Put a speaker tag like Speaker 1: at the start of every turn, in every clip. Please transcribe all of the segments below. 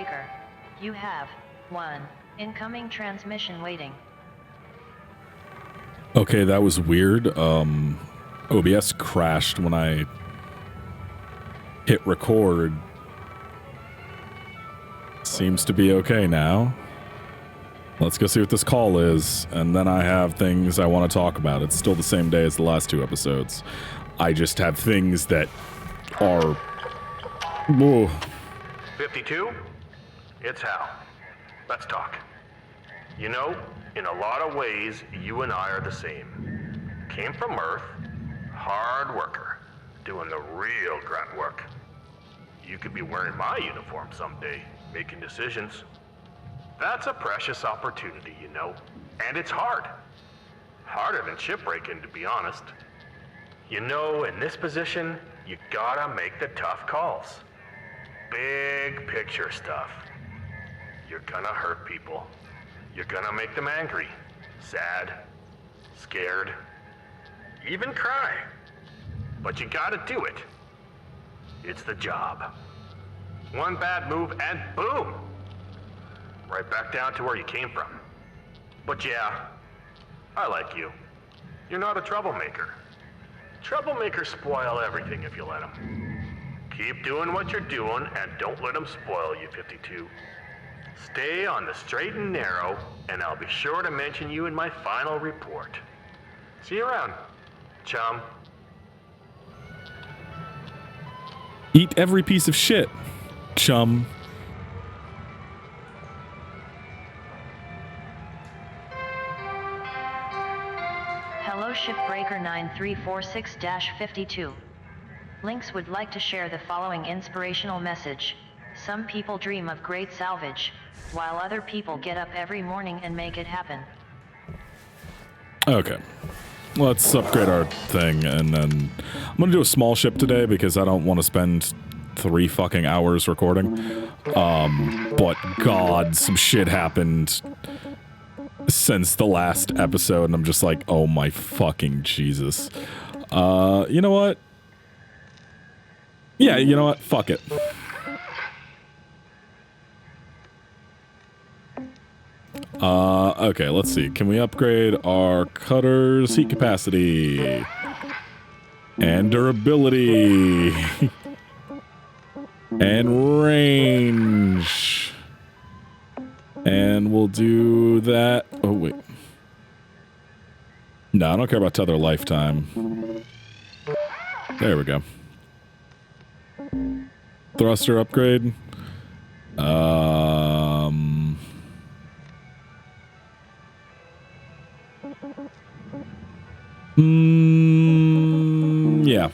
Speaker 1: Shipbreaker. You have 1 incoming transmission waiting.
Speaker 2: Okay, that was weird. OBS crashed when I hit record. Seems to be okay now. Let's go see what this call is, and then I have things I want to talk about. It's still the same day as the last 2 episodes. I just have things that are... Whoa.
Speaker 3: 52? It's Hal. Let's talk. You know, in a lot of ways, you and I are the same. Came from Earth, hard worker, doing the real grunt work. You could be wearing my uniform someday, making decisions. That's a precious opportunity, you know. And it's hard. Harder than shipbreaking, to be honest. You know, in this position, you gotta make the tough calls. Big picture stuff. You're gonna hurt people. You're gonna make them angry, sad, scared, even cry. But you gotta do it. It's the job. One bad move and boom! Right back down to where you came from. But yeah, I like you. You're not a troublemaker. Troublemakers spoil everything if you let them. Keep doing what you're doing and don't let them spoil you, 52. Stay on the straight and narrow, and I'll be sure to mention you in my final report. See you around, chum.
Speaker 2: Eat every piece of shit, chum.
Speaker 1: Hello Shipbreaker 9346-52. Lynx would like to share the following inspirational message. Some people dream of great salvage, while other people get up every morning and make it happen.
Speaker 2: Okay. Let's upgrade our thing, and then I'm gonna do a small ship today because I don't want to spend 3 fucking hours recording. But God, some shit happened since the last episode, and I'm just like, oh my fucking Jesus. You know what? Yeah, you know what? Fuck it. Okay, let's see. Can we upgrade our cutter's heat capacity? And durability. And range. And we'll do that. Oh, wait. No, I don't care about tether lifetime. There we go. Thruster upgrade. Yeah.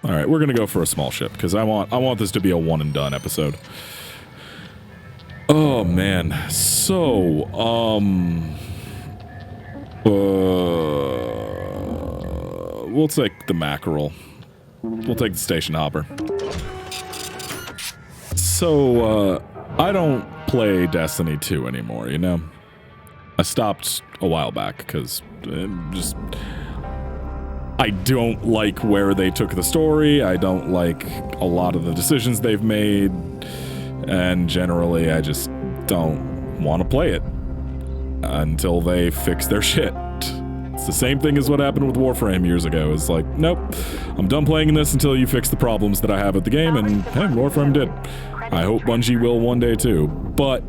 Speaker 2: All right, we're gonna go for a small ship because I want this to be a one and done episode. Oh man, so we'll take the mackerel. We'll take the station hopper. So I don't play Destiny 2 anymore, you know? I stopped a while back because I don't like where they took the story. I don't like a lot of the decisions they've made. And generally, I just don't want to play it until they fix their shit. It's the same thing as what happened with Warframe years ago. It's like, nope, I'm done playing this until you fix the problems that I have with the game, and hey, Warframe did. I hope Bungie will one day too, but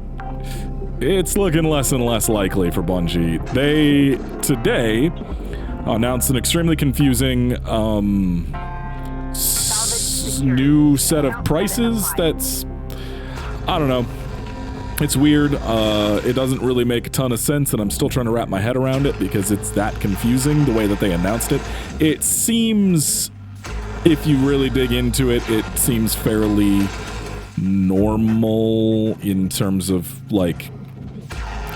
Speaker 2: it's looking less and less likely for Bungie. They, today, announced an extremely confusing new set of prices that's, I don't know. It's weird. It doesn't really make a ton of sense, and I'm still trying to wrap my head around it because it's that confusing the way that they announced it. It seems, if you really dig into it, it seems fairly normal in terms of like,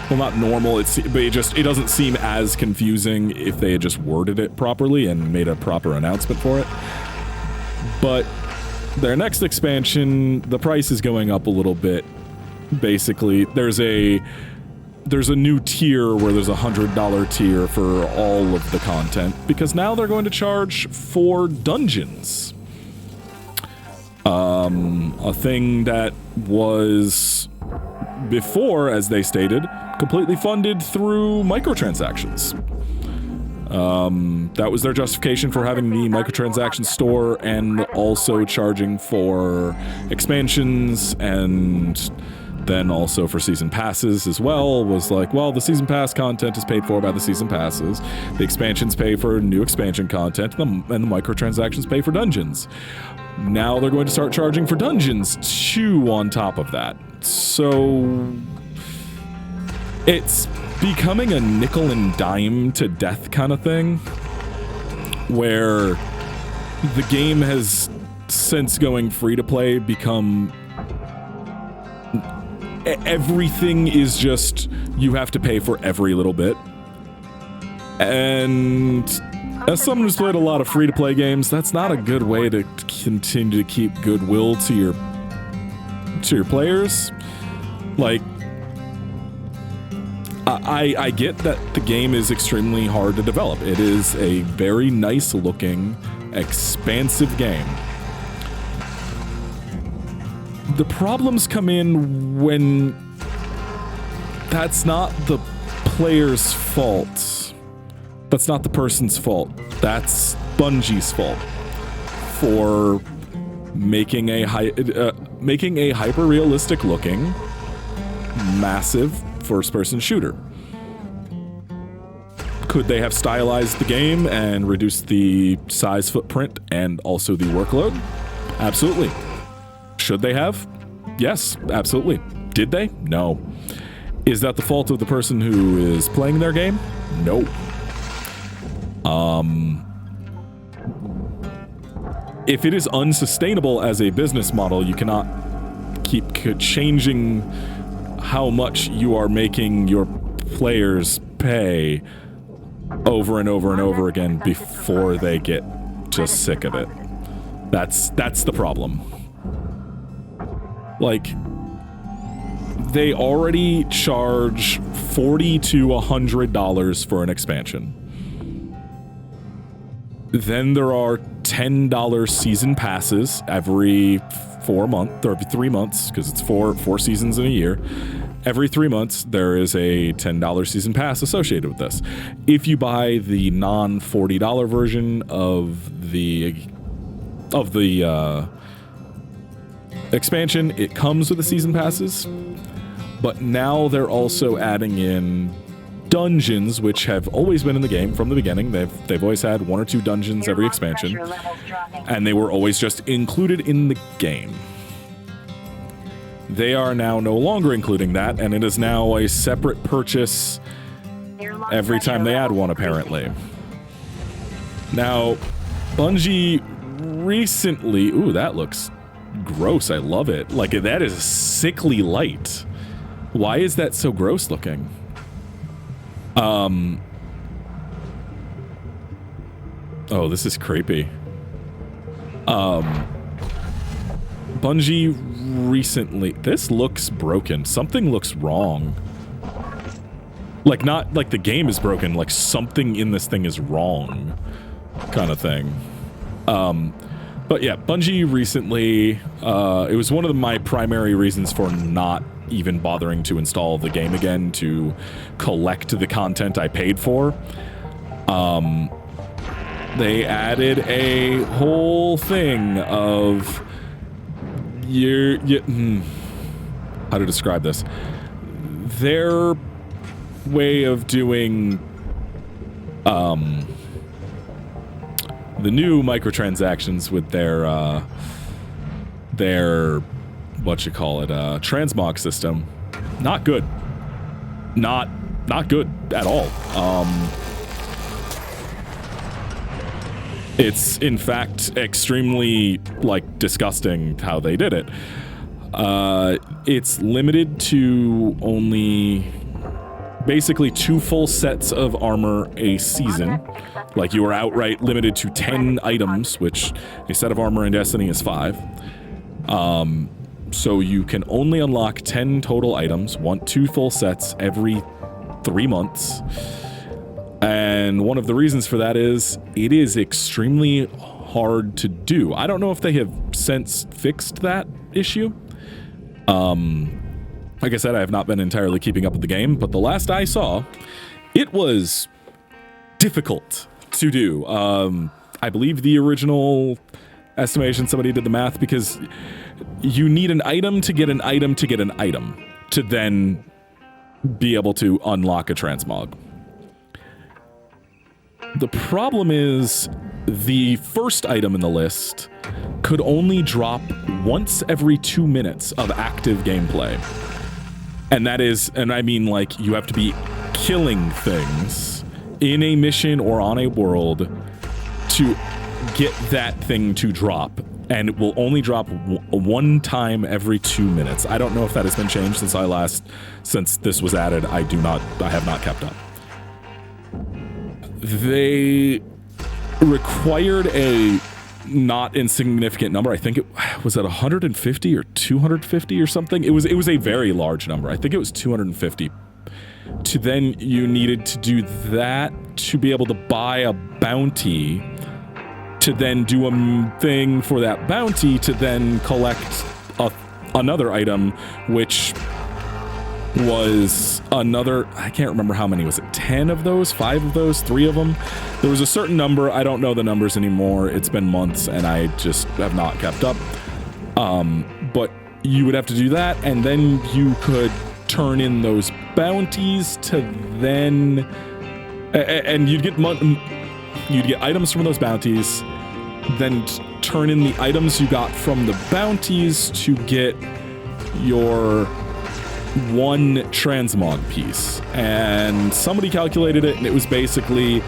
Speaker 2: well, not normal, but it doesn't seem as confusing if they had just worded it properly and made a proper announcement for it. But their next expansion, the price is going up a little bit. Basically, there's a new tier where there's a $100 tier for all of the content because now they're going to charge for dungeons. A thing that was before, as they stated, completely funded through microtransactions. That was their justification for having the microtransaction store and also charging for expansions and then also for season passes as well. Was like, well, the season pass content is paid for by the season passes. The expansions pay for new expansion content, and the microtransactions pay for dungeons. Now they're going to start charging for dungeons too on top of that. So it's becoming a nickel and dime to death kind of thing, where the game has, since going free to play, become everything is just, you have to pay for every little bit. And as someone who's played a lot of free to play games, that's not a good way to continue to keep goodwill to your players. Like, I get that the game is extremely hard to develop. It is a very nice looking, expansive game. The problems come in when that's not the player's fault. That's not the person's fault. That's Bungie's fault for making a hyper-realistic looking, massive first-person shooter. Could they have stylized the game and reduced the size footprint and also the workload? Absolutely. Should they have? Yes, absolutely. Did they? No. Is that the fault of the person who is playing their game? No. If it is unsustainable as a business model, you cannot keep changing how much you are making your players pay over and over and over again before they get just sick of it. That's the problem. Like, they already charge $40 to $100 for an expansion. Then there are $10 season passes every 4 months, or every 3 months, because it's four seasons in a year. Every 3 months, there is a $10 season pass associated with this. If you buy the non-$40 version of the expansion, it comes with the season passes, but now they're also adding in dungeons, which have always been in the game from the beginning. They've always had 1 or 2 dungeons every expansion, and they were always just included in the game. They are now no longer including that, and it is now a separate purchase every time they add one, apparently. Now, Bungie recently... Ooh, that looks gross. I love it. Like, that is sickly light. Why is that so gross looking? Oh, this is creepy. Bungie recently... This looks broken. Something looks wrong. Like, not like the game is broken, like something in this thing is wrong, kind of thing. But yeah, Bungie recently... it was one of my primary reasons for not even bothering to install the game again to collect the content I paid for. They added a whole thing of how to describe this? Their way of doing the new microtransactions with their transmog system. Not good. Not good at all. It's in fact extremely disgusting how they did it. It's limited to only basically 2 full sets of armor a season. Like, you are outright limited to 10 items, which a set of armor in Destiny is 5. So you can only unlock 10 total items, 2 full sets every 3 months. And one of the reasons for that is it is extremely hard to do. I don't know if they have since fixed that issue. Like I said, I have not been entirely keeping up with the game, but the last I saw, it was difficult to do. I believe the original estimation, somebody did the math, because you need an item to get an item to get an item to then be able to unlock a transmog. The problem is the first item in the list could only drop once every 2 minutes of active gameplay. And that is, and I mean, like, you have to be killing things in a mission or on a world to get that thing to drop. And it will only drop one time every 2 minutes. I don't know if that has been changed since this was added. I have not kept up. They required a not insignificant number. I think it was at 150 or 250 or something. It was a very large number. I think it was 250. To then you needed to do that to be able to buy a bounty, to then do a thing for that bounty, to then collect another item, which was another, I can't remember how many. Was it 10 of those, 5 of those, 3 of them? There was a certain number. I don't know the numbers anymore. It's been months and I just have not kept up. But you would have to do that, and then you could turn in those bounties to then, and you'd get items from those bounties, then turn in the items you got from the bounties to get your one transmog piece. And somebody calculated it, and it was basically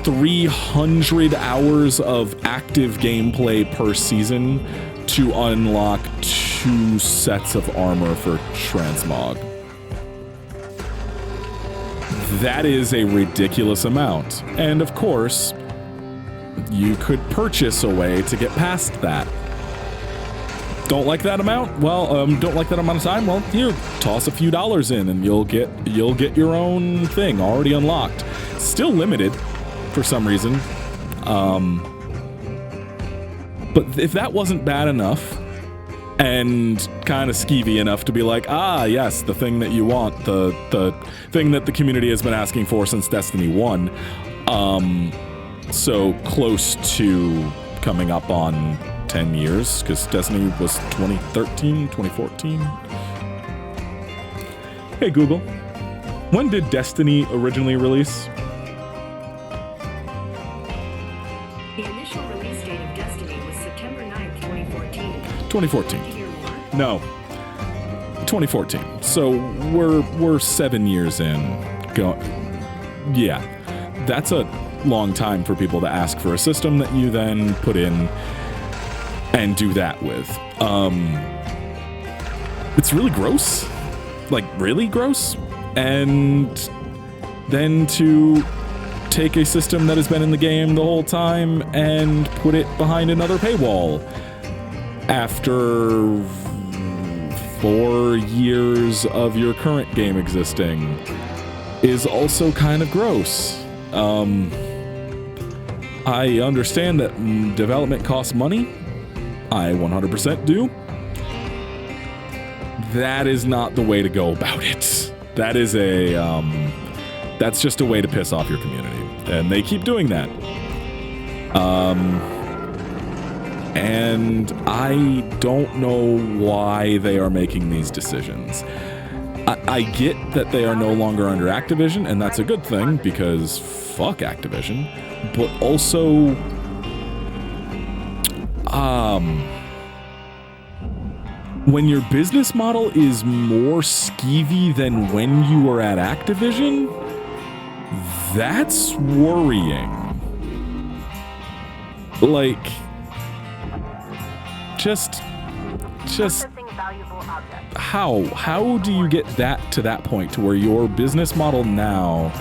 Speaker 2: 300 hours of active gameplay per season to unlock 2 sets of armor for transmog. That is a ridiculous amount. And of course, you could purchase a way to get past that. Don't like that amount? Well, don't like that amount of time? Well, here, toss a few dollars in and you'll get your own thing already unlocked. Still limited for some reason. But if that wasn't bad enough and kind of skeevy enough to be like, ah, yes, the thing that you want, the thing that the community has been asking for since Destiny 1, so close to coming up on 10 years, because Destiny was 2013, 2014. Hey Google, when did Destiny originally release?
Speaker 4: The initial release date of Destiny was September 9th, 2014.
Speaker 2: 2014. No. 2014. So we're 7 years in. Yeah. That's a long time for people to ask for a system that you then put in and do that with. It's really gross. Like, really gross. And then to take a system that has been in the game the whole time and put it behind another paywall after 4 years of your current game existing is also kind of gross. I understand that development costs money. I 100% do. That is not the way to go about it. That is that's just a way to piss off your community. And they keep doing that. And I don't know why they are making these decisions. I get that they are no longer under Activision, and that's a good thing, because fuck Activision. But also, when your business model is more skeevy than when you were at Activision, that's worrying. Like, just how do you get that to that point to where your business model now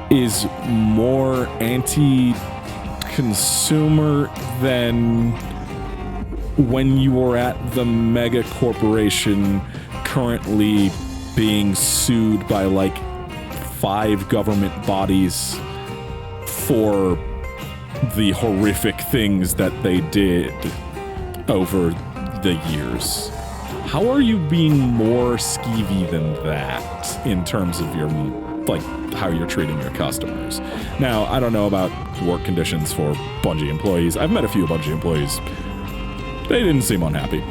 Speaker 2: is more anti-consumer than when you were at the mega corporation currently being sued by like 5 government bodies for the horrific things that they did over the years. How are you being more skeevy than that in terms of your, like, how you're treating your customers? Now, I don't know about work conditions for Bungie employees. I've met a few Bungie employees. They didn't seem unhappy.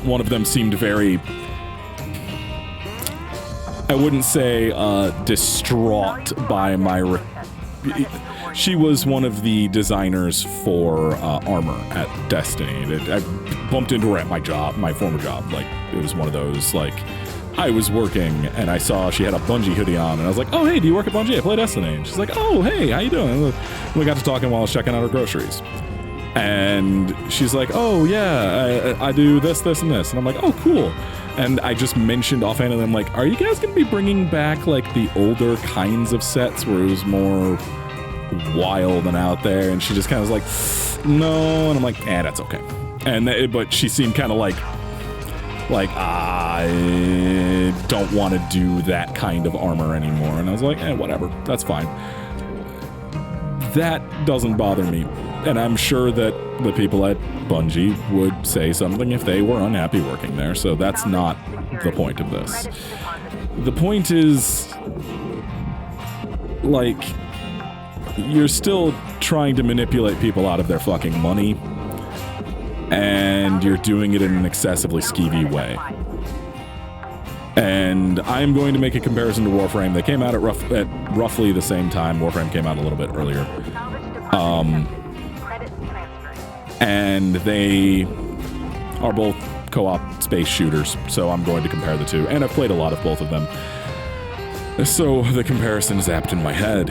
Speaker 2: One of them seemed very, I wouldn't say distraught by my... She was one of the designers for armor at Destiny. I bumped into her at my job, my former job. Like, it was one of those, like, I was working and I saw she had a Bungie hoodie on and I was like, oh, hey, do you work at Bungie? I play Destiny. And she's like, oh, hey, how you doing? And we got to talking while I was checking out her groceries. And she's like, oh, yeah, I do this, this, and this. And I'm like, oh, cool. And I just mentioned offhand, and I'm like, are you guys going to be bringing back, like, the older kinds of sets where it was more wild and out there? And she just kind of was like, no. And I'm like, that's okay. And but she seemed kind of like I don't want to do that kind of armor anymore. And I was like, whatever, that's fine. That doesn't bother me. And I'm sure that the people at Bungie would say something if they were unhappy working there. So that's not the point of this. The point is, like, you're still trying to manipulate people out of their fucking money, and you're doing it in an excessively skeevy way. And I'm going to make a comparison to Warframe. They came out at roughly the same time. Warframe came out a little bit earlier. And they are both co-op space shooters, so I'm going to compare the two. And I've played a lot of both of them, so the comparison is apt in my head.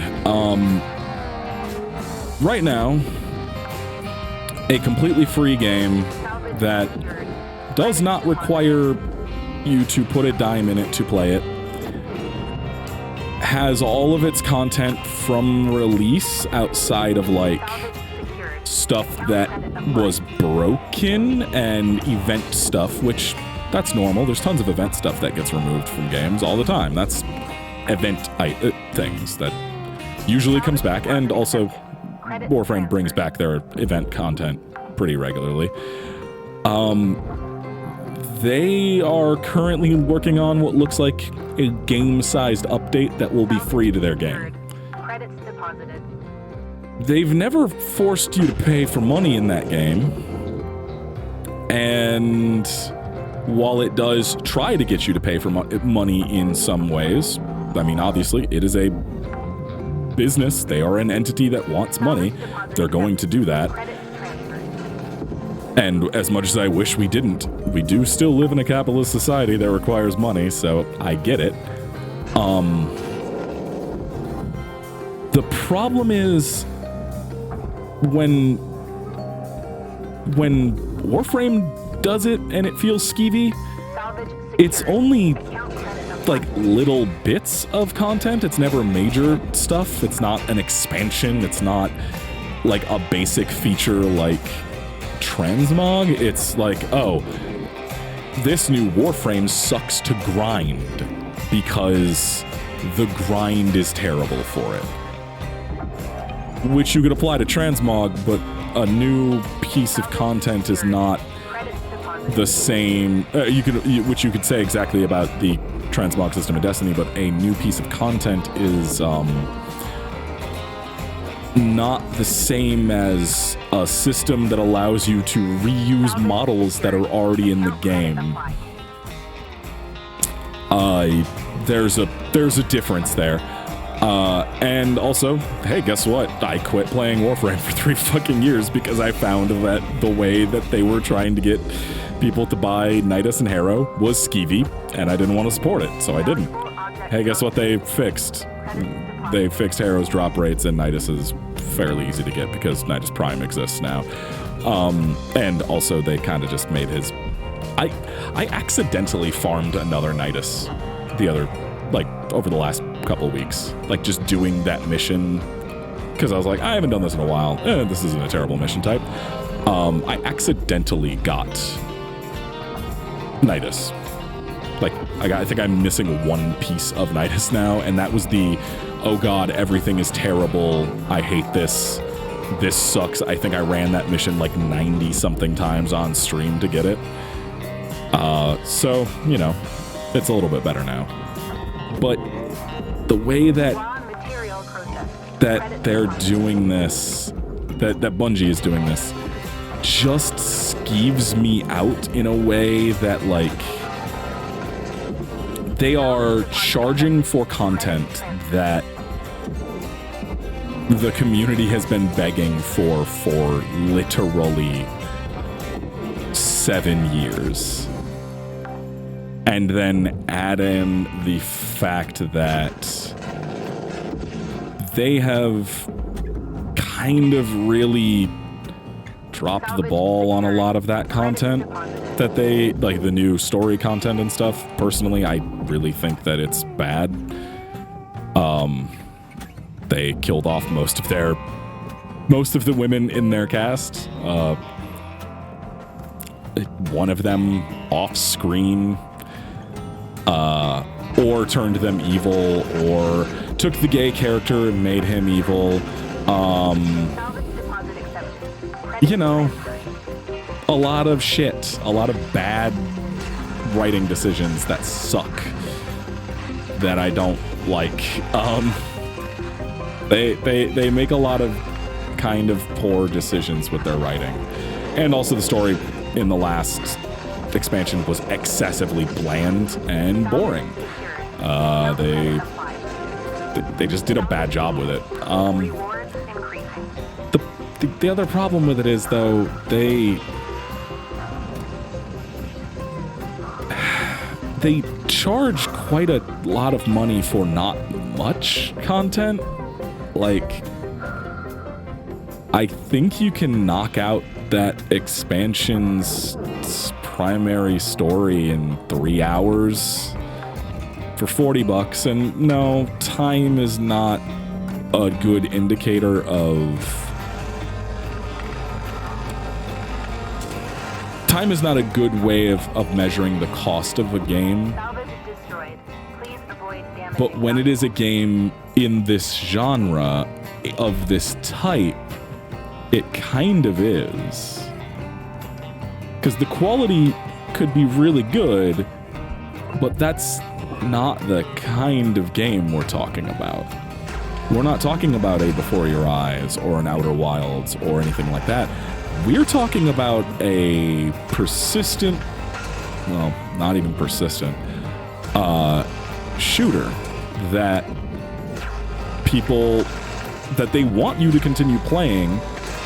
Speaker 2: Right now, a completely free game that does not require you to put a dime in it to play it, has all of its content from release outside of, like, stuff that was broken and event stuff, which that's normal. There's tons of event stuff that gets removed from games all the time. That's event things that usually comes back, and also Warframe brings back their event content pretty regularly. They are currently working on what looks like a game-sized update that will be free to their game.
Speaker 5: Credits deposited.
Speaker 2: They've never forced you to pay for money in that game, and while it does try to get you to pay for money in some ways, I mean, obviously, it is a business. They are an entity that wants money. They're going to do that. And as much as I wish we didn't, we do still live in a capitalist society that requires money, so I get it. The problem is when Warframe does it and it feels skeevy, it's only like little bits of content. It's never major stuff. It's not an expansion. It's not like a basic feature like transmog. It's like, oh, this new Warframe sucks to grind because the grind is terrible for it. Which you could apply to transmog, but a new piece of content is not the same. Which you could say exactly about the transmog system in Destiny, but a new piece of content is not the same as a system that allows you to reuse models that are already in the game. There's a difference there. And also, hey, guess what? I quit playing Warframe for 3 fucking years because I found that the way that they were trying to get people to buy Nidus and Harrow was skeevy, and I didn't want to support it, so I didn't. Hey, guess what they fixed? They fixed Harrow's drop rates, and Nidus is fairly easy to get because Nidus Prime exists now. And also, they kind of just made his... I accidentally farmed another Nidus over the last couple weeks. Like, just doing that mission, because I was like, I haven't done this in a while. This isn't a terrible mission type. I accidentally got Nidus. Like, I think I'm missing one piece of Nidus now, and that was the, oh god, everything is terrible, I hate this, this sucks. I think I ran that mission like 90 something times on stream to get it. So, you know, it's a little bit better now. But the way that they're doing this, that Bungie is doing this, just skeeves me out in a way that, like, they are charging for content that the community has been begging for literally 7 years. And then add in the fact that they have kind of really dropped the ball on a lot of that content that they, like the new story content and stuff. Personally, I really think that it's bad. They killed off most of the women in their cast. One of them off screen, or turned them evil, or took the gay character and made him evil. You know, a lot of shit, a lot of bad writing decisions that suck, that I don't like. They make a lot of kind of poor decisions with their writing. And also the story in the last expansion was excessively bland and boring. They just did a bad job with it. The other problem with it is, though, they charge quite a lot of money for not much content. Like, I think you can knock out that expansion's primary story in 3 hours for $40, and no, time is not a good indicator of... Time is not a good way of measuring the cost of a game. But when it is a game in this genre, of this type, it kind of is. Because the quality could be really good, but that's not the kind of game we're talking about. We're not talking about a Before Your Eyes or an Outer Wilds or anything like that. We're talking about a persistent, well, not even persistent, shooter that they want you to continue playing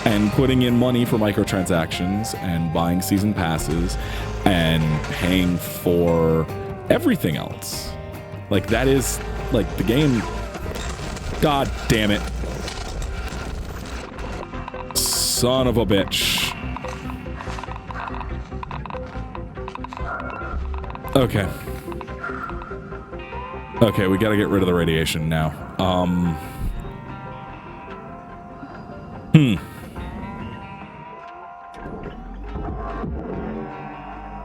Speaker 2: and putting in money for microtransactions and buying season passes and paying for everything else. Like, that is, like, the game. God damn it. Son of a bitch. Okay. Okay, we gotta get rid of the radiation now.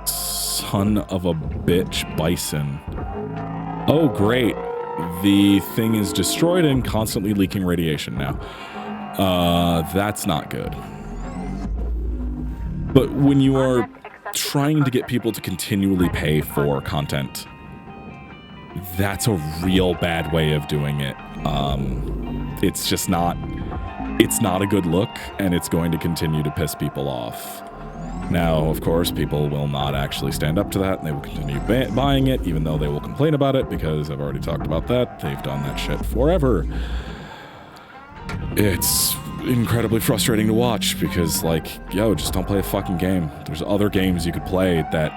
Speaker 2: Son of a bitch bison. Oh, great. The thing is destroyed and constantly leaking radiation now. That's not good. But when you are trying to get people to continually pay for content, that's a real bad way of doing it. It's just not, it's not a good look, and it's going to continue to piss people off. Now, of course, people will not actually stand up to that, and they will continue buying it, even though they will complain about it, because I've already talked about that. They've done that shit forever. It's incredibly frustrating to watch, because, like, yo, just don't play a fucking game. There's other games you could play that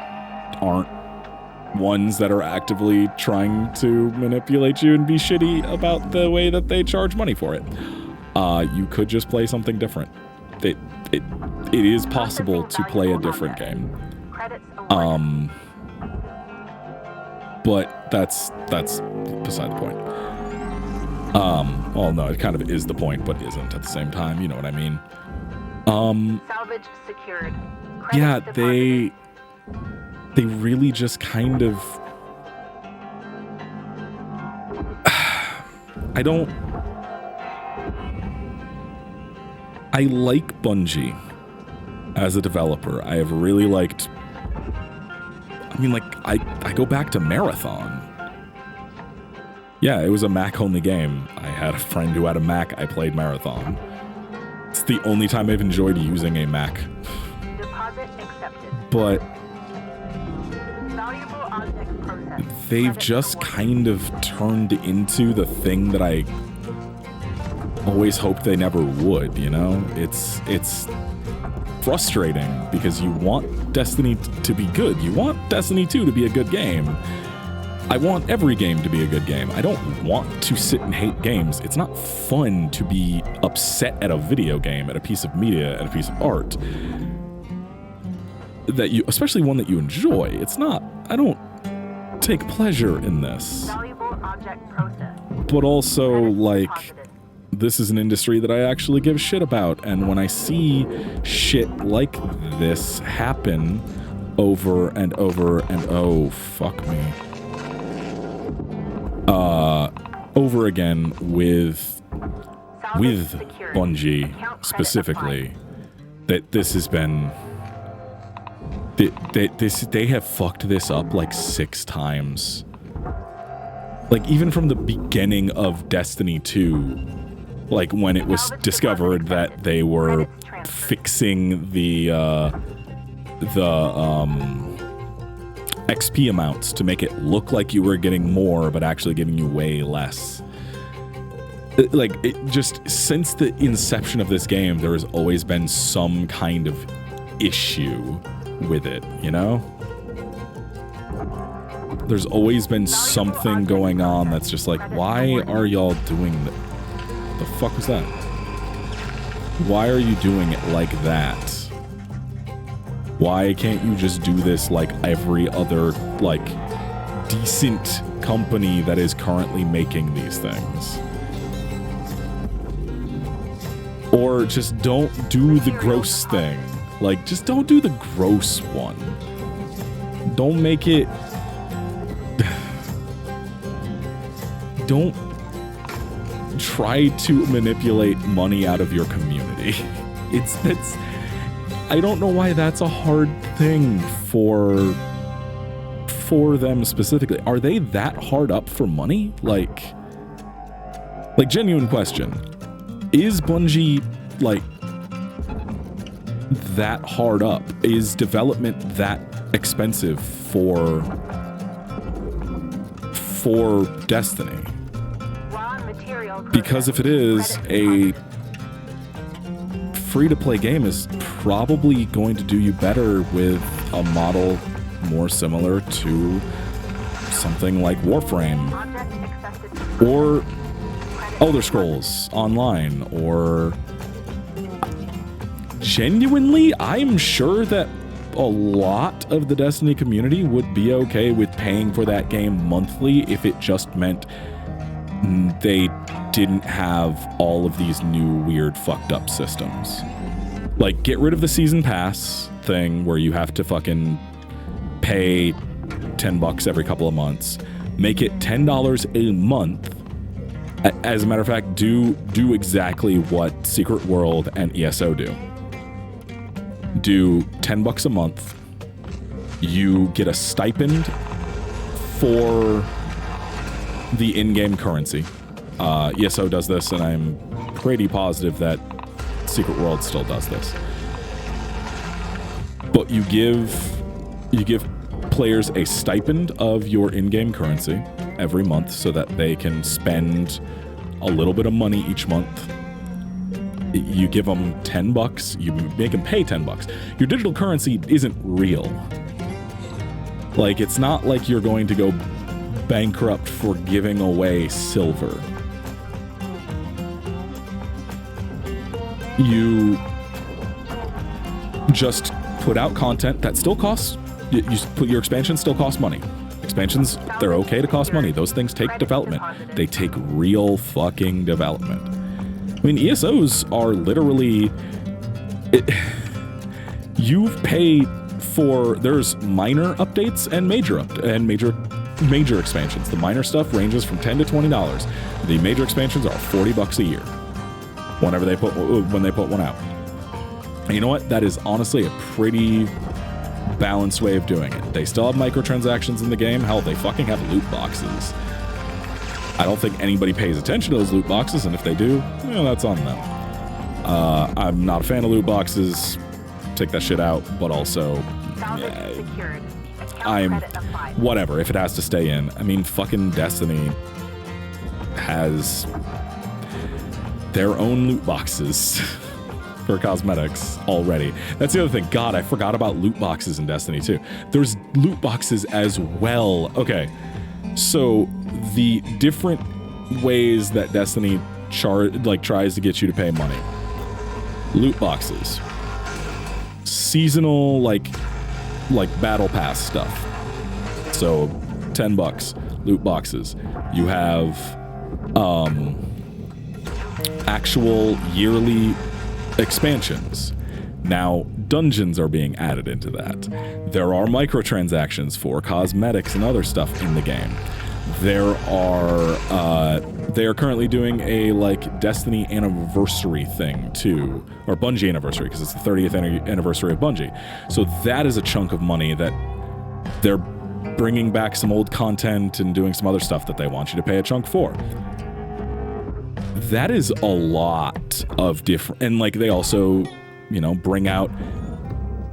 Speaker 2: aren't ones that are actively trying to manipulate you and be shitty about the way that they charge money for it. You could just play something different. It is possible to play a different game. But that's beside the point. Well, no, it kind of is the point, but isn't at the same time. You know what I mean?
Speaker 5: Salvage secured.
Speaker 2: Yeah, they really just kind of... I I like Bungie as a developer. I have really liked... I mean, like, I go back to Marathon. Yeah, it was a Mac-only game. I had a friend who had a Mac. I played Marathon. It's the only time I've enjoyed using a Mac.
Speaker 5: Deposit accepted.
Speaker 2: But
Speaker 5: Valuable object processed.
Speaker 2: they've
Speaker 5: Credit
Speaker 2: just
Speaker 5: awarded.
Speaker 2: kind of turned into the thing that I always hoped they never would, you know? It's frustrating because you want Destiny to be good. You want Destiny 2 to be a good game. I want every game to be a good game. I don't want to sit and hate games. It's not fun to be upset at a video game, at a piece of media, at a piece of art. That you, especially one that you enjoy. It's not, I don't take pleasure in this.
Speaker 5: Valuable object processed.
Speaker 2: But also,
Speaker 5: Credit
Speaker 2: like,
Speaker 5: deposited.
Speaker 2: this is an industry that I actually give a shit about. And when I see shit like this happen over and over and oh, fuck me. Over again with
Speaker 5: Salvage secured.
Speaker 2: Bungie
Speaker 5: Account credit
Speaker 2: specifically,
Speaker 5: applied.
Speaker 2: that this has been they have fucked this up like 6 times. Like even from the beginning of Destiny 2, like when it was discovered that they were fixing the XP amounts to make it look like you were getting more, but actually giving you way less. It just, since the inception of this game, there has always been some kind of issue with it, you know? There's always been something going on that's just like, why are y'all doing that? The fuck was that? Why are you doing it like that? Why can't you just do this like every other, like, decent company that is currently making these things? Or just don't do the gross thing. Like, just don't do the gross one. Don't make it... Don't try to manipulate money out of your community. It's I don't know why that's a hard thing for them specifically. Are they that hard up for money? Like genuine question. Is Bungie like that hard up? Is development that expensive for Destiny?
Speaker 5: Raw material
Speaker 2: Because if it is, a free-to-play game is probably going to do you better with a model more similar to something like Warframe
Speaker 5: Object accepted.
Speaker 2: or
Speaker 5: Credit
Speaker 2: Elder Scrolls Online, or genuinely, I'm sure that a lot of the Destiny community would be okay with paying for that game monthly if it just meant they didn't have all of these new weird fucked up systems. Like, get rid of the season pass thing where you have to fucking pay $10 every couple of months. Make it $10 a month. As a matter of fact, do exactly what Secret World and ESO do. Do $10 a month. You get a stipend for the in-game currency. ESO does this, and I'm pretty positive that Secret World still does this. But you give players a stipend of your in-game currency every month so that they can spend a little bit of money each month. You give them $10, you make them pay $10. Your digital currency isn't real. Like, it's not like you're going to go bankrupt for giving away silver. You just put out content that still costs. You put your expansions still cost money. Expansions, they're okay to cost money. Those things take development. They take real fucking development. I mean, ESOs are literally... you pay for... There's minor updates and major expansions. The minor stuff ranges from $10 to $20. The major expansions are $40 a year. when they put one out. And you know what? That is honestly a pretty balanced way of doing it. They still have microtransactions in the game. Hell, they fucking have loot boxes. I don't think anybody pays attention to those loot boxes, and if they do, that's on them. I'm not a fan of loot boxes. Take that shit out, but also, whatever, if it has to stay in. I mean, fucking Destiny has their own loot boxes for cosmetics already. That's the other thing. God, I forgot about loot boxes in Destiny 2. There's loot boxes as well. Okay, so the different ways that Destiny tries to get you to pay money. Loot boxes. Seasonal, like battle pass stuff. So $10 loot boxes. You have actual yearly expansions. Now dungeons are being added into that. There are microtransactions for cosmetics and other stuff in the game. They are currently doing a Destiny anniversary thing too, or Bungie anniversary, because it's the 30th anniversary of Bungie. So that is a chunk of money that they're bringing back some old content and doing some other stuff that they want you to pay a chunk for. That is a lot of different, and they also, bring out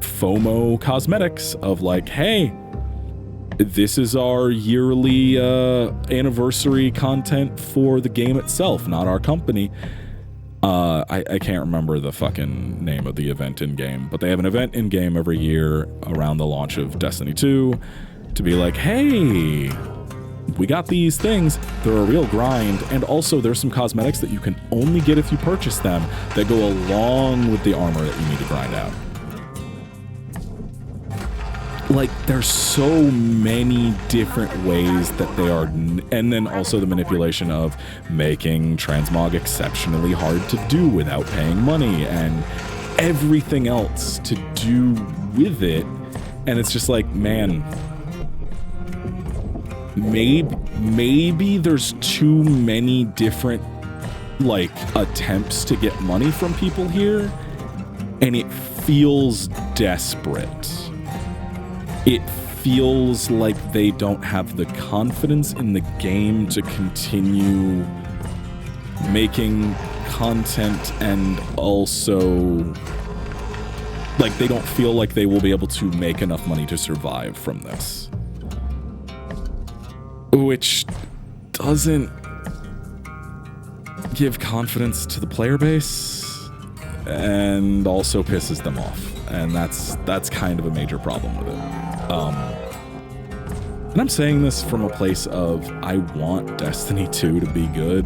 Speaker 2: FOMO cosmetics of hey, this is our yearly anniversary content for the game itself, not our company. I can't remember the fucking name of the event in game, but they have an event in game every year around the launch of Destiny 2 to be hey, we got these things. They're a real grind, and also there's some cosmetics that you can only get if you purchase them that go along with the armor that you need to grind out. There's so many different ways that they are, and then also the manipulation of making transmog exceptionally hard to do without paying money and everything else to do with it. And it's just man, maybe there's too many different attempts to get money from people here, and it feels desperate. It feels like they don't have the confidence in the game to continue making content, and also they don't feel like they will be able to make enough money to survive from this. Which doesn't give confidence to the player base, and also pisses them off. And that's kind of a major problem with it. And I'm saying this from a place of I want Destiny 2 to be good.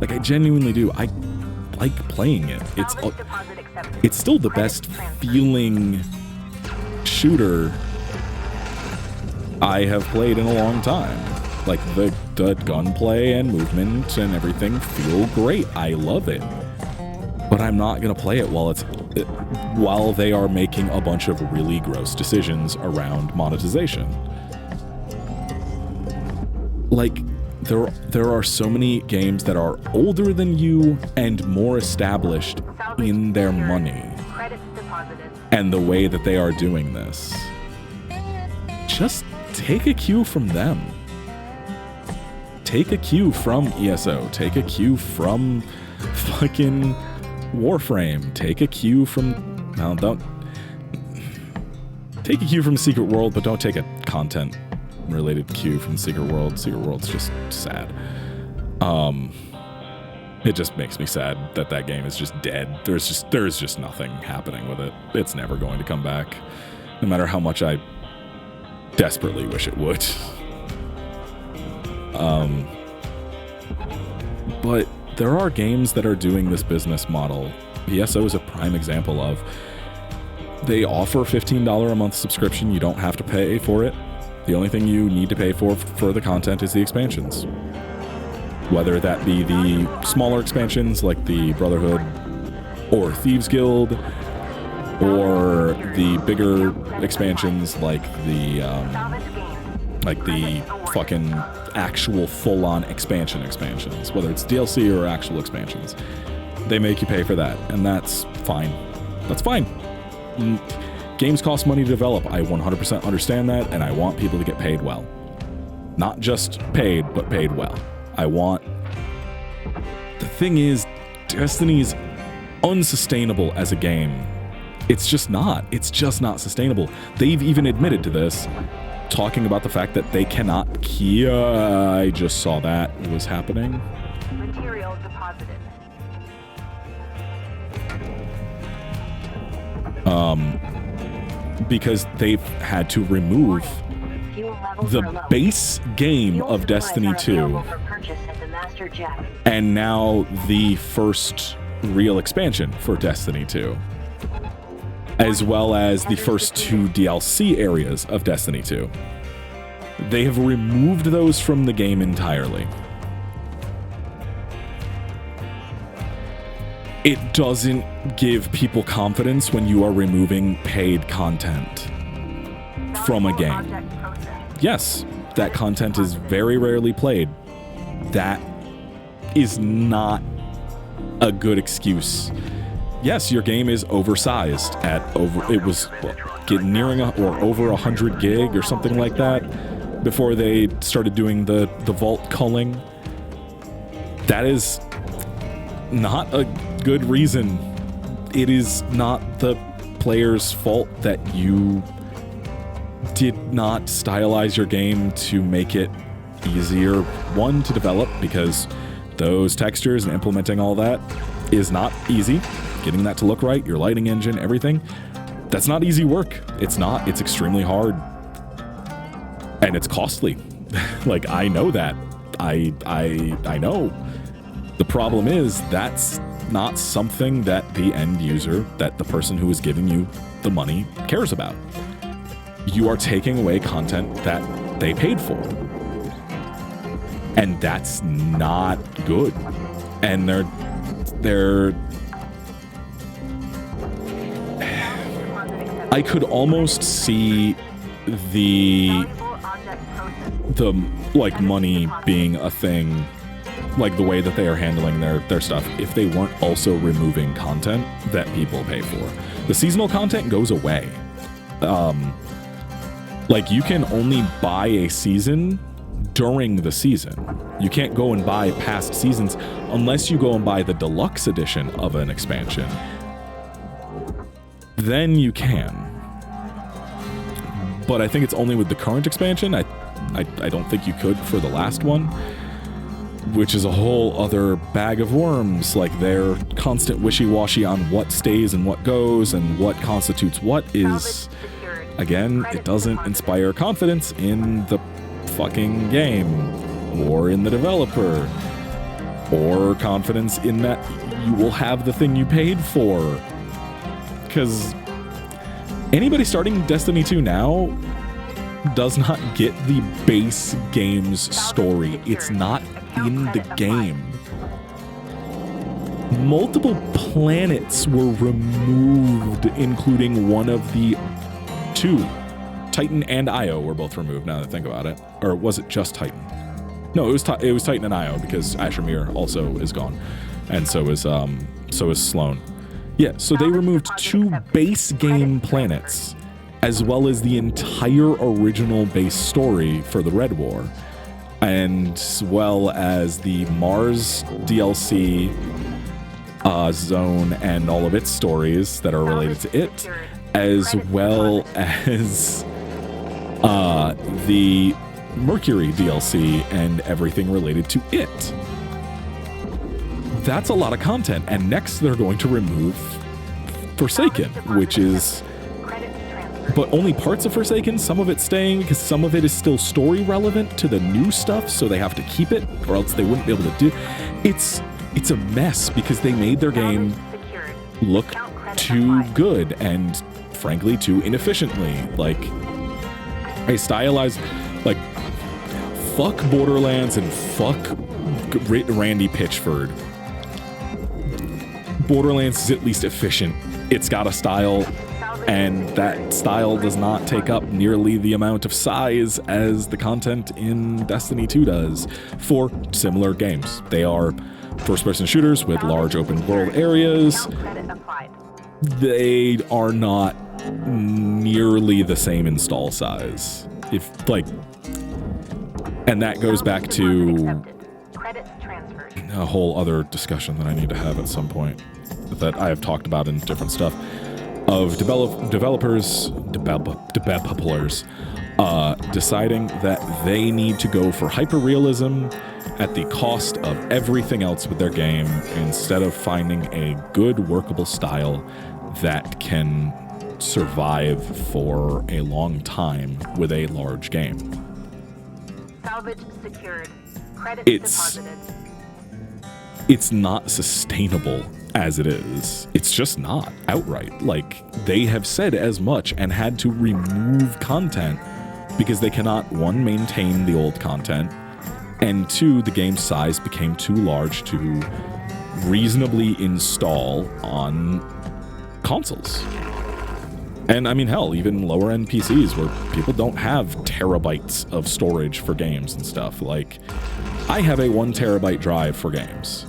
Speaker 2: I genuinely do. I like playing it. It's still the best feeling shooter I have played in a long time. The gunplay and movement and everything feel great. I love it. But I'm not gonna play it while they are making a bunch of really gross decisions around monetization. There are so many games that are older than you and more established in their money and the way that they are doing this. Just take a cue from them. Take a cue from ESO. Take a cue from fucking Warframe. Take a cue from... No, don't... Take a cue from Secret World, but don't take a content-related cue from Secret World. Secret World's just sad. It just makes me sad that game is just dead. There's just nothing happening with it. It's never going to come back, no matter how much I desperately wish it would. But there are games that are doing this business model. ESO is a prime example of. They offer a $15 a month subscription. You don't have to pay for it. The only thing you need to pay for the content is the expansions. Whether that be the smaller expansions like the Brotherhood or Thieves Guild, or the bigger expansions like the fucking actual full-on expansions, whether it's DLC or actual expansions. They make you pay for that, and that's fine. That's fine. Games cost money to develop. I 100% understand that, and I want people to get paid well. Not just paid, but paid well. I want... The thing is, Destiny is unsustainable as a game. It's just not. It's just not sustainable. They've even admitted to this, talking about the fact that they cannot... I just saw that was happening.
Speaker 5: Material deposited.
Speaker 2: Because they've had to remove
Speaker 1: Fuel levels
Speaker 2: the
Speaker 1: are low.
Speaker 2: base game
Speaker 1: Fuel
Speaker 2: of
Speaker 1: supplies
Speaker 2: Destiny
Speaker 1: are
Speaker 2: 2,
Speaker 1: available for purchase at the Master Jack.
Speaker 2: and now the first real expansion for Destiny 2, as well as the first 2 DLC areas of Destiny 2. They have removed those from the game entirely. It doesn't give people confidence when you are removing paid content from a game.
Speaker 5: Object processed.
Speaker 2: Yes, that content is very rarely played. That is not a good excuse. Yes, your game is oversized at it was getting nearing or over 100 gig or something like that before they started doing the vault culling. That is not a good reason. It is not the player's fault that you did not stylize your game to make it easier, one, to develop, because those textures and implementing all that is not easy. Getting that to look right, your lighting engine, everything, that's not easy work. It's not. It's extremely hard. And it's costly. Like, I know that. I know. The problem is that's not something that the end user, that the person who is giving you the money, cares about. You are taking away content that they paid for. And that's not good. And they're I could almost see the like money being a thing, like the way that they are handling their stuff, if they weren't also removing content that people pay for. The seasonal content goes away. Like, you can only buy a season during the season. You can't go and buy past seasons unless you go and buy the deluxe edition of an expansion. Then you can. But I think it's only with the current expansion. I don't think you could for the last one, which is a whole other bag of worms. Like, their constant wishy-washy on what stays and what goes and what constitutes what is, again, it doesn't inspire confidence in the fucking game or in the developer, or confidence in that you will have the thing you paid for. Because anybody starting Destiny 2 now does not get the base game's story. It's not in the game. Multiple planets were removed, including one of the 2. Titan and Io were both removed, now that I think about it. Or was it just Titan? No, it was Titan and Io, because Ashermere also is gone. And so is Sloan. Yeah, so they removed 2 base game planets, as well as the entire original base story for the Red War, and well as the Mars DLC zone and all of its stories that are related to it, as well as the Mercury DLC and everything related to it. That's a lot of content. And next they're going to remove Forsaken, which is, but only parts of Forsaken, some of it staying, because some of it is still story relevant to the new stuff, so they have to keep it, or else they wouldn't be able to do. It's a mess, because they made their game look too good and frankly too inefficiently. Like, a stylized, like, fuck Borderlands and fuck Randy Pitchford. Borderlands is at least efficient. It's got a style, and that style does not take up nearly the amount of size as the content in Destiny 2 does for similar games. They are first-person shooters with large open world areas.
Speaker 5: Account credit applied.
Speaker 2: They are not nearly the same install size. And that goes back to
Speaker 5: Accepted. Credits transferred.
Speaker 2: a whole other discussion that I need to have at some point that I have talked about in different stuff of developers deciding that they need to go for hyper-realism at the cost of everything else with their game instead of finding a good workable style that can survive for a long time with a large game.
Speaker 5: Salvage secured. Credits deposited.
Speaker 2: It's not sustainable as it is. It's just not outright. Like, they have said as much and had to remove content because they cannot, one, maintain the old content, and two, the game size became too large to reasonably install on consoles. And I mean, hell, even lower end PCs where people don't have terabytes of storage for games and stuff. Like, I have a 1 terabyte drive for games.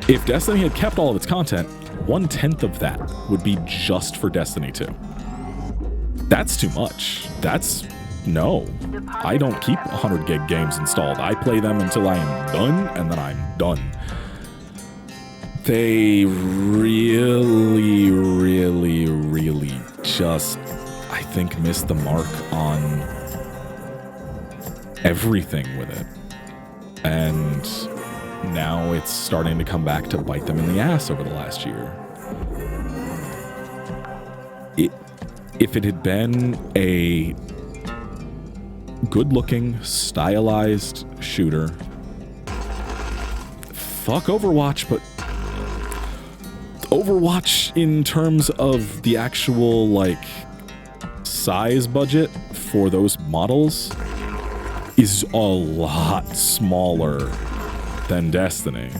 Speaker 2: If Destiny had kept all of its content, 1/10 of that would be just for Destiny 2. That's too much. No. I don't keep 100 gig games installed. I play them until I am done, and then I'm done. They really, really, really just, I think, missed the mark on everything with it. And now it's starting to come back to bite them in the ass over the last year. If it had been a good-looking, stylized shooter, fuck Overwatch, but Overwatch in terms of the actual, like, size budget for those models is a lot smaller than Destiny.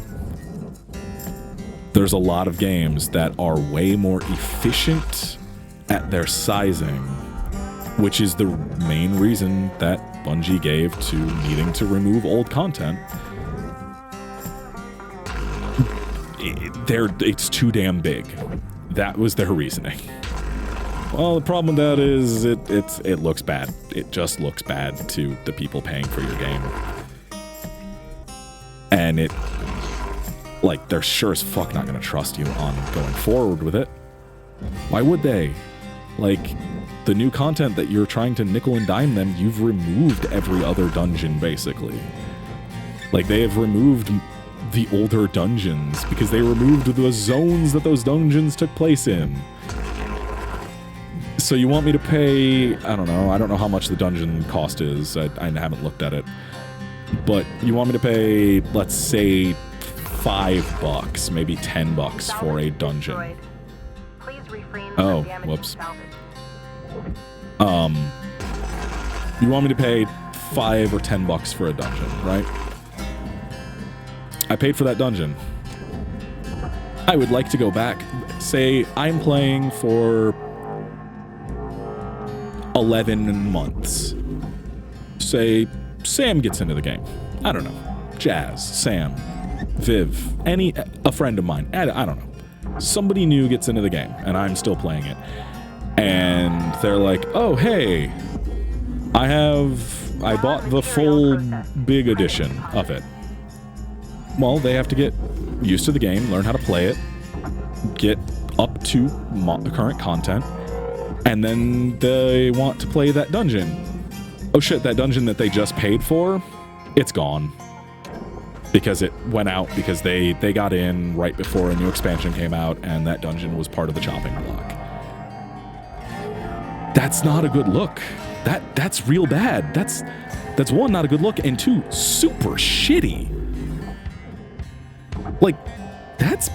Speaker 2: There's a lot of games that are way more efficient at their sizing, which is the main reason that Bungie gave to needing to remove old content. It's too damn big. That was their reasoning. Well, the problem with that is it looks bad. It just looks bad to the people paying for your game. And they're sure as fuck not gonna trust you on going forward with it. Why would they? Like, the new content that you're trying to nickel and dime them, you've removed every other dungeon, basically. Like, they have removed the older dungeons because they removed the zones that those dungeons took place in. So you want me to pay, I don't know how much the dungeon cost is. I haven't looked at it. But you want me to pay, let's say, $5, maybe $10 for a dungeon.
Speaker 5: Please refrain
Speaker 2: Oh,
Speaker 5: from damaging
Speaker 2: whoops.
Speaker 5: salvage.
Speaker 2: You want me to pay $5 or $10 for a dungeon, right? I paid for that dungeon. I would like to go back. Say I'm playing for 11 months. Say Sam gets into the game. I don't know. Jazz, Sam, Viv, a friend of mine. I don't know. Somebody new gets into the game, and I'm still playing it. And they're like, oh, hey, I bought the full big edition of it. Well, they have to get used to the game, learn how to play it, get up to current content, and then they want to play that dungeon. Oh shit, that dungeon that they just paid for, it's gone. Because it went out because they got in right before a new expansion came out, and that dungeon was part of the chopping block. That's not a good look. That's real bad. That's one, not a good look, and two, super shitty. Like, that's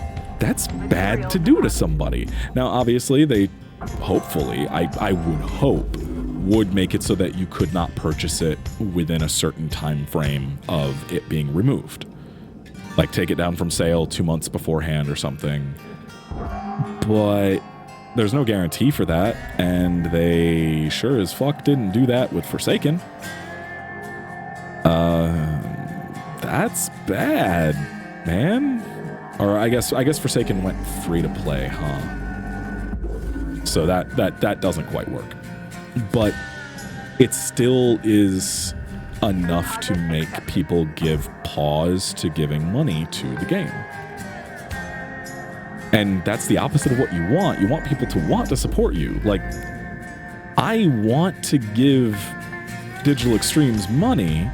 Speaker 2: bad to do to somebody. Now, obviously, they hopefully, I would hope, would make it so that you could not purchase it within a certain time frame of it being removed. Like, take it down from sale 2 months beforehand or something. But there's no guarantee for that, and they sure as fuck didn't do that with Forsaken. That's bad, man. Or I guess Forsaken went free to play, huh? So that doesn't quite work. But it still is enough to make people give pause to giving money to the game. And that's the opposite of what you want. You want people to want to support you. Like, I want to give Digital Extremes money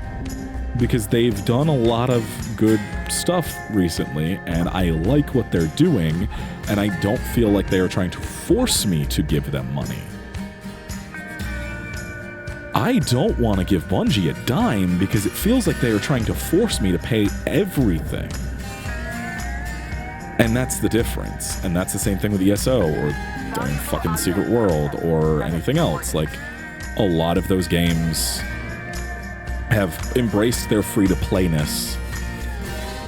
Speaker 2: because they've done a lot of good stuff recently, and I like what they're doing, and I don't feel like they are trying to force me to give them money. I don't want to give Bungie a dime because it feels like they are trying to force me to pay everything. And that's the difference. And that's the same thing with ESO or fucking Secret World or anything else. Like, a lot of those games have embraced their free-to-playness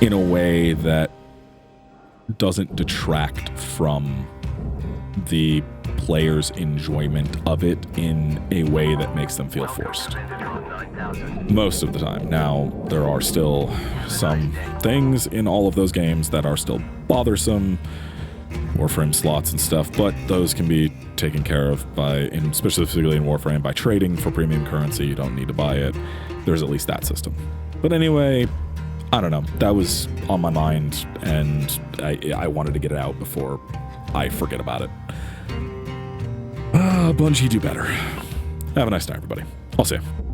Speaker 2: in a way that doesn't detract from the player's enjoyment of it in a way that makes them feel forced. Most of the time. Now, there are still some things in all of those games that are still bothersome, Warframe slots and stuff, but those can be taken care of by, specifically in Warframe, by trading for premium currency. You don't need to buy it. There's at least that system. But anyway, I don't know. That was on my mind, and I wanted to get it out before I forget about it. Bungie, do better. Have a nice night, everybody. I'll see you.